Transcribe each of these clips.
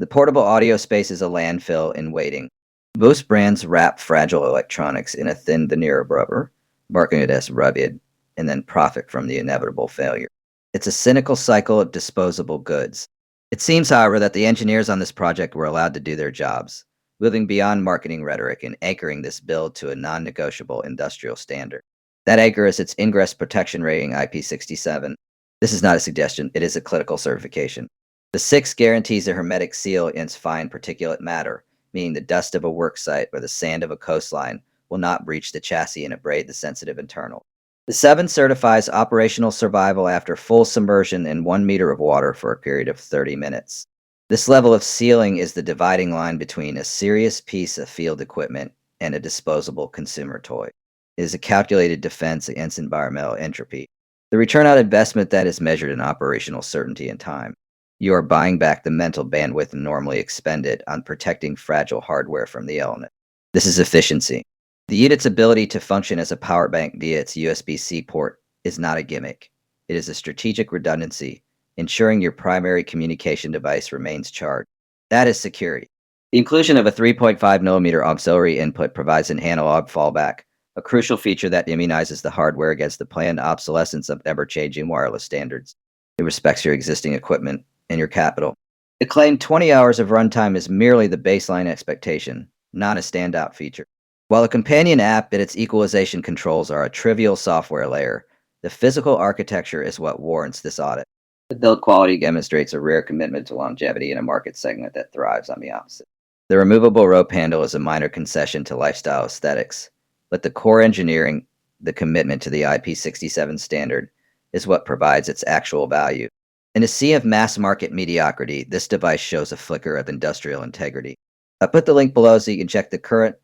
The portable audio space is a landfill in waiting. Most brands wrap fragile electronics in a thin veneer of rubber, marking it as rugged, and then profit from the inevitable failure. It's a cynical cycle of disposable goods. It seems, however, that the engineers on this project were allowed to do their jobs, moving beyond marketing rhetoric and anchoring this build to a non negotiable industrial standard. That anchor is its Ingress Protection rating IP67. This is not a suggestion, it is a clinical certification. The 6 guarantees a hermetic seal against fine particulate matter, meaning the dust of a work site or the sand of a coastline will not breach the chassis and abrade the sensitive internal. The 7 certifies operational survival after full submersion in 1 meter of water for a period of 30 minutes. This level of sealing is the dividing line between a serious piece of field equipment and a disposable consumer toy. It is a calculated defense against environmental entropy. The return on investment that is measured in operational certainty and time. You are buying back the mental bandwidth normally expended on protecting fragile hardware from the element. This is efficiency. The unit's ability to function as a power bank via its USB-C port is not a gimmick. It is a strategic redundancy, ensuring your primary communication device remains charged. That is security. The inclusion of a 3.5mm auxiliary input provides an analog fallback, a crucial feature that immunizes the hardware against the planned obsolescence of ever-changing wireless standards. It respects your existing equipment and your capital. The claimed 20 hours of runtime is merely the baseline expectation, not a standout feature. While a companion app and its equalization controls are a trivial software layer, the physical architecture is what warrants this audit. The build quality demonstrates a rare commitment to longevity in a market segment that thrives on the opposite. The removable rope handle is a minor concession to lifestyle aesthetics, but the core engineering, the commitment to the IP67 standard, is what provides its actual value. In a sea of mass market mediocrity, this device shows a flicker of industrial integrity. I put the link below so you can check the current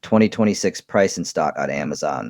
2026 price in stock on Amazon.